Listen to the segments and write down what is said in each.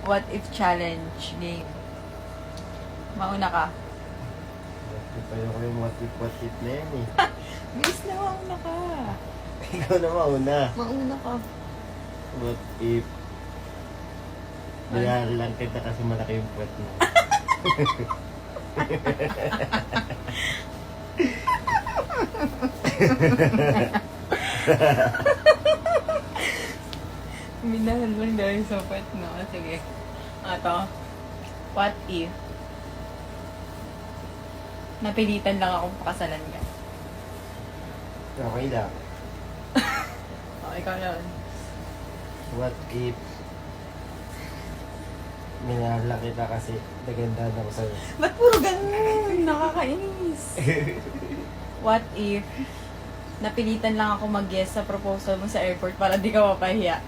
What if challenge game. Mauna ka. Paano ko yung what if na yan eh. Bilis na, mauna ka. Ikaw na mauna. Mauna ka. What if nilalang kita kasi malaki yung puwet mo. Minahal lang dahil sa pet, no? Sige. Ito. What if napilitan lang akong pakasalan ka? Okay lang. O, ikaw yun. What if nilalang kita kasi nagandahan ako sa'yo. Ba't puro ganun? Nakakainis. What if napilitan lang ako mag-yes sa proposal mo sa airport para di ka mapahiya?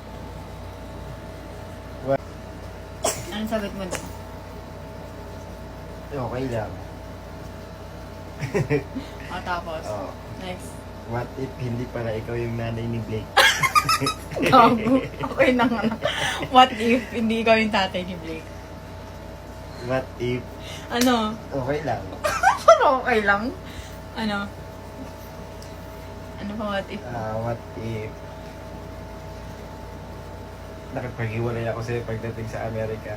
What? Anong sagot mo doon? Okay lang. O, tapos? Oh. Next. What if hindi pala ikaw yung nanay ni Blake? Gago. Okay na nga. What if hindi ikaw yung tatay ni Blake? What if Ano? okay lang? Ano okay lang? Ano? Ano pa what if? What if nakipag-iwalay ako sa'yo pagdating sa Amerika?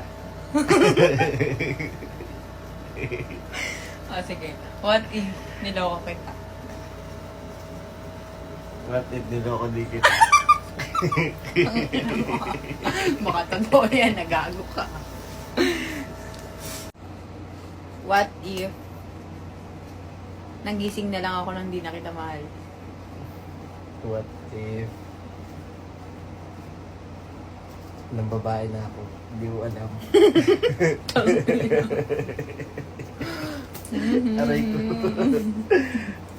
Sige. What if niloko kita? What if niloko di kita? Baka totoo yan, nagago ka. What if nagising na lang ako nang di na kita mahal? What if nang babae na ako? Hindi mo alam. Aray ko.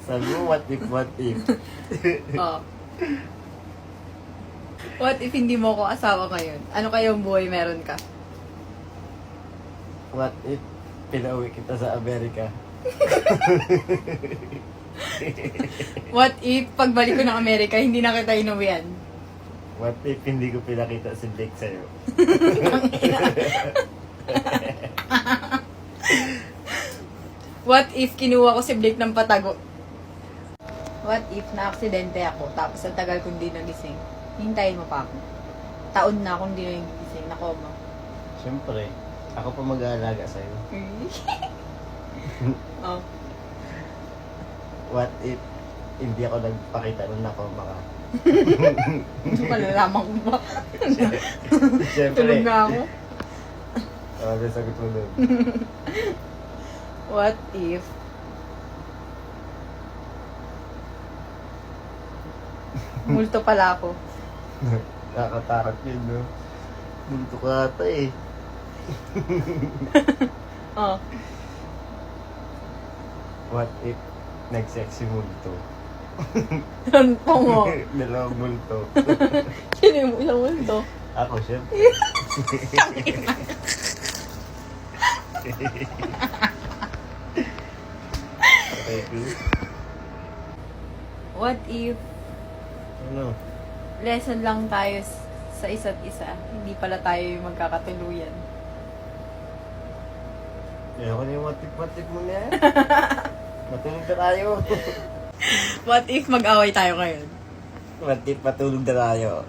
Sabi mo, what if? Oh. What if hindi mo ko asawa ngayon? Ano kayong buhay meron ka? What if pinauwi kita sa Amerika? What if pagbalik ko ng Amerika, hindi na kita inuwian? What if hindi ko pinakita si Blake sa'yo? What if kinuha ko si Blake ng patago? What if na-aksidente ako, tapos ang tagal kong di nagising? Hintayin mo pa ako. Taon na akong di nagising, na koma. Siyempre, ako pa mag-aalaga sa'yo. Oh. What if hindi ako nagpakita nung nakoma ka? Hindi pa nalaman ko ba? Siyempre. Tulog na ako. Ano sagot mo dun? What if multo pala ako? Nakakatakot yun, no? Multo ka ata eh. Oh. What if nag-sexy multo? Ang pongo. Dalawang multo. Sino yung isang multo? Ako, siyempre. Okay, cool. What if Ano? lesson lang tayo sa isa't isa, hindi pala tayo yung magkakatuluyan? Ayoko na yung what if mo na yan. Matulog na tayo. What if mag-away tayo ngayon? What if matulog na tayo?